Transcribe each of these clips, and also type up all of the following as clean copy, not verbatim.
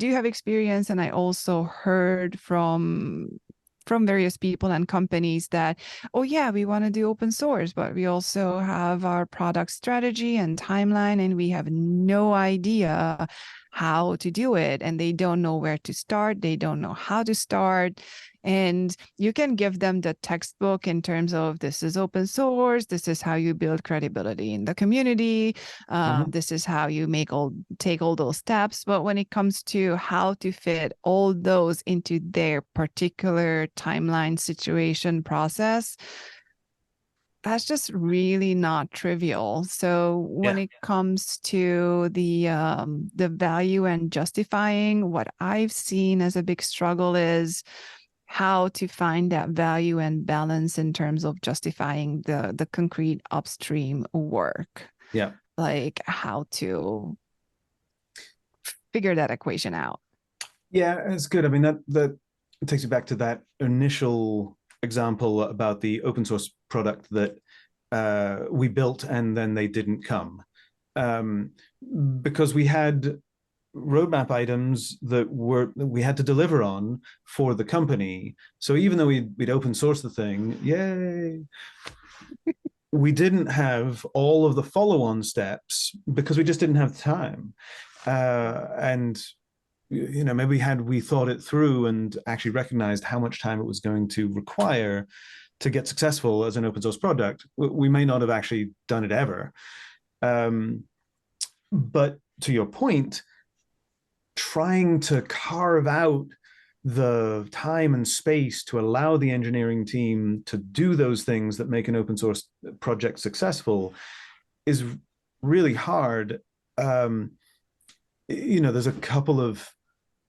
do have experience, and I also heard from various people and companies that, oh yeah, we want to do open source, but we also have our product strategy and timeline, and we have no idea how to do it. And they don't know where to start. They don't know how to start. And you can give them the textbook in terms of, this is open source, this is how you build credibility in the community, this is how you take all those steps. But when it comes to how to fit all those into their particular timeline, situation, process, that's just really not trivial. So when it comes to the value and justifying, what I've seen as a big struggle is how to find that value and balance in terms of justifying the concrete upstream work. Yeah. Like how to figure that equation out. Yeah, it's good. I mean, that takes you back to that initial example about the open source product that we built and then they didn't come. Because we had roadmap items that we had to deliver on for the company. So even though we'd open source the thing, yay, we didn't have all of the follow-on steps because we just didn't have time. And maybe had we thought it through and actually recognized how much time it was going to require to get successful as an open source product, we may not have actually done it ever. But to your point, trying to carve out the time and space to allow the engineering team to do those things that make an open source project successful is really hard. There's a couple of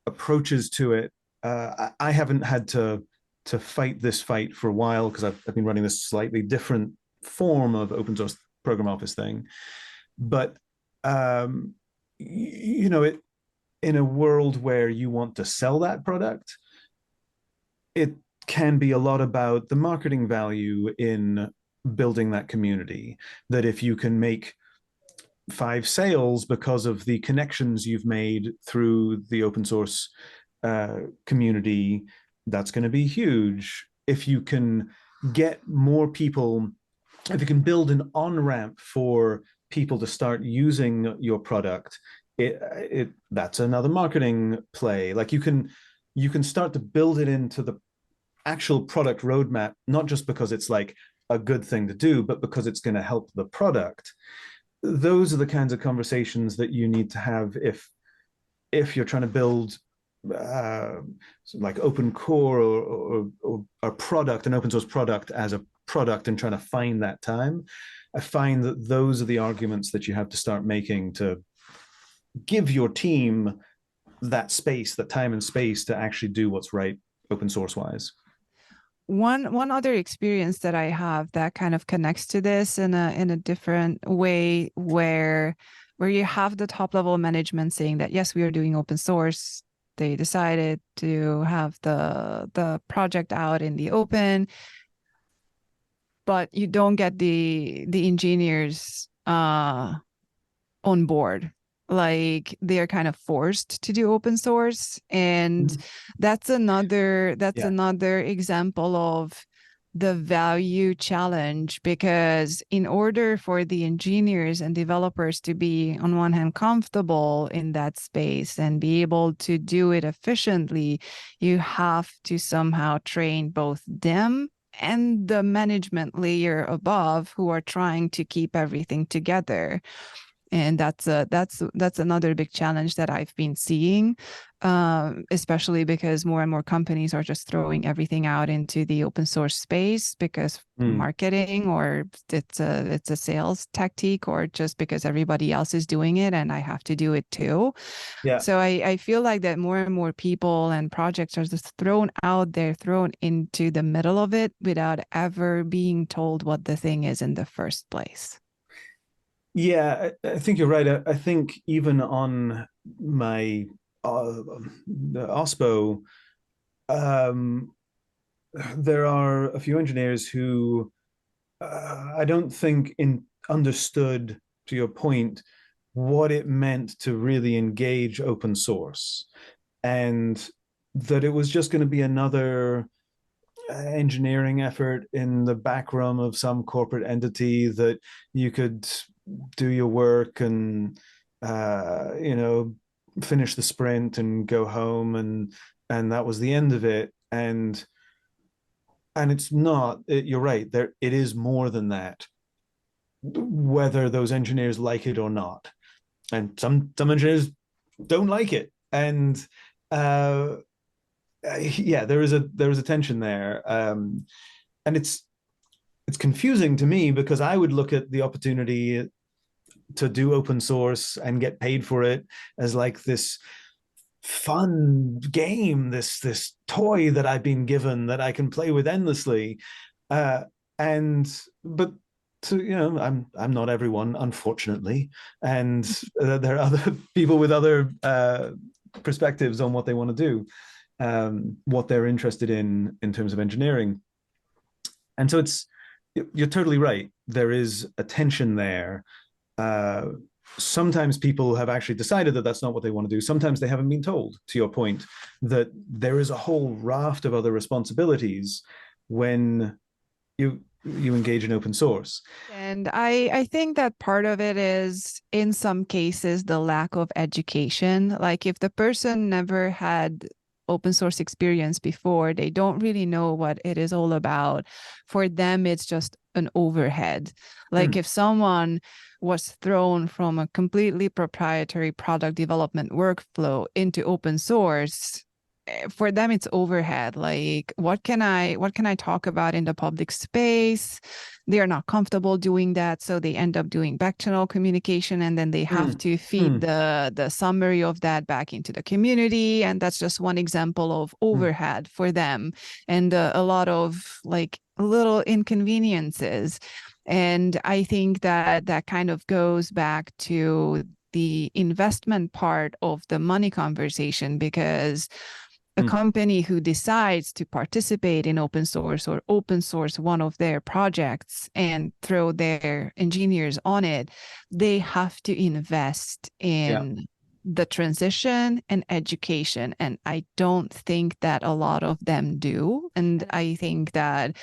approaches to it. I haven't had to fight this fight for a while because I've been running this slightly different form of open source program office thing. But it, in a world where you want to sell that product, it can be a lot about the marketing value in building that community. That if you can make 5 sales because of the connections you've made through the open source community, that's going to be huge. If you can get more people, if you can build an on-ramp for people to start using your product, that's another marketing play. Like you can start to build it into the actual product roadmap, not just because it's like a good thing to do, but because it's going to help the product. Those are the kinds of conversations that you need to have if you're trying to build like open core or a product, an open source product as a product, and trying to find that time. I find that those are the arguments that you have to start making to give your team that space, that time and space to actually do what's right open source wise. One other experience that I have that kind of connects to this in a different way, where you have the top level management saying that yes, we are doing open source. They decided to have the project out in the open, but you don't get the engineers on board. Like they're kind of forced to do open source, and that's another example of the value challenge, because in order for the engineers and developers to be, on one hand, comfortable in that space and be able to do it efficiently, you have to somehow train both them and the management layer above, who are trying to keep everything together. And that's another big challenge that I've been seeing, especially because more and more companies are just throwing everything out into the open source space because marketing, or it's a sales tactic, or just because everybody else is doing it and I have to do it too. Yeah. So I feel like that more and more people and projects are just thrown out there, thrown into the middle of it without ever being told what the thing is in the first place. Yeah, I think you're right. I think even on my the OSPO, there are a few engineers who I don't think understood, to your point, what it meant to really engage open source. and that it was just going to be another engineering effort in the back room of some corporate entity that you could do your work and finish the sprint and go home, and that was the end of it. And it's not. You're right. It is more than that, whether those engineers like it or not. And some engineers don't like it, and uh, yeah, there is a tension there, and it's confusing to me because I would look at the opportunity to do open source and get paid for it as like this fun game, this toy that I've been given that I can play with endlessly. Uh, and but to I'm not everyone, unfortunately, and there are other people with other perspectives on what they want to do, what they're interested in terms of engineering. And so you're totally right. There is a tension there. Uh, Sometimes people have actually decided that that's not what they want to do. Sometimes they haven't been told, to your point, that there is a whole raft of other responsibilities when you engage in open source. And I think that part of it is, in some cases, the lack of education. Like if the person never had open source experience before, they don't really know what it is all about. For them, it's just an overhead. Like if someone was thrown from a completely proprietary product development workflow into open source, for them it's overhead. Like what can I talk about in the public space? They're not comfortable doing that, so they end up doing back channel communication, and then they have to feed the summary of that back into the community, and that's just one example of overhead for them, and a lot of like little inconveniences. And I think that that kind of goes back to the investment part of the money conversation, because a company who decides to participate in open source or open source one of their projects and throw their engineers on it, they have to invest Yeah. in the transition and education. And I don't think that a lot of them do. And I think that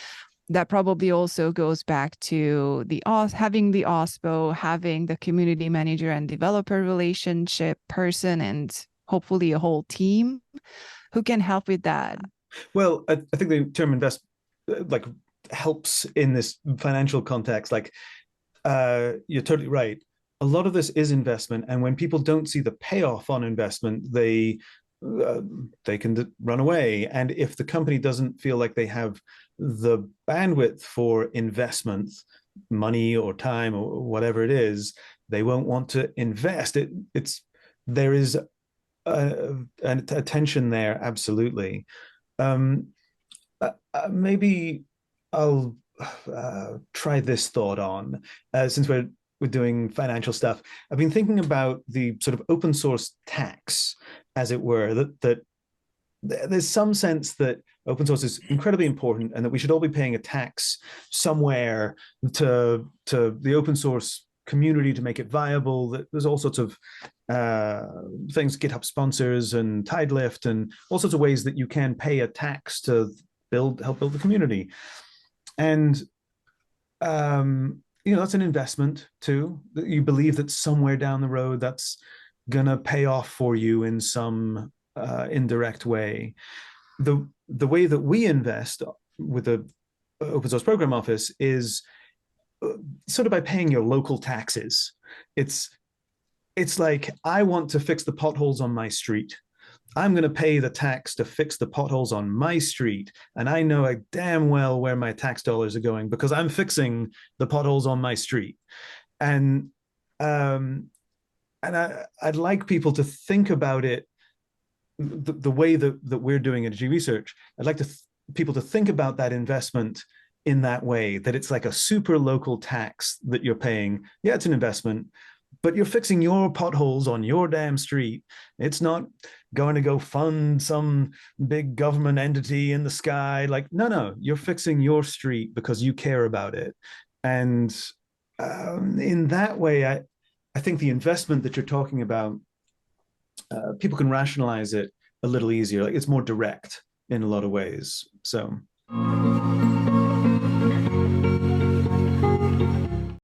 that probably also goes back to the having the OSPO, having the community manager and developer relationship person, and hopefully a whole team who can help with that. Well, I think the term invest like helps in this financial context. Like, you're totally right. A lot of this is investment, and when people don't see the payoff on investment, uh, they can run away. And if the company doesn't feel like they have the bandwidth for investment, money or time or whatever it is, they won't want to invest. There is a tension there, absolutely. Um, Maybe I'll try this thought on, since we're doing financial stuff. I've been thinking about the sort of open source tax, as it were, that there's some sense that open source is incredibly important and that we should all be paying a tax somewhere to the open source community to make it viable. That there's all sorts of things, GitHub sponsors and Tidelift and all sorts of ways that you can pay a tax to help build the community. And that's an investment too. You believe that somewhere down the road that's gonna pay off for you in some indirect way. The way that we invest with the open source program office is sort of by paying your local taxes. It's like, I want to fix the potholes on my street. I'm going to pay the tax to fix the potholes on my street. And I know damn well where my tax dollars are going because I'm fixing the potholes on my street. And I'd like people to think about it the way that we're doing energy research. I'd like people to think about that investment in that way, that it's like a super local tax that you're paying. Yeah, it's an investment, but you're fixing your potholes on your damn street. It's not going to go fund some big government entity in the sky. Like, no, you're fixing your street because you care about it. And in that way, I think the investment that you're talking about, people can rationalize it a little easier. Like it's more direct in a lot of ways. So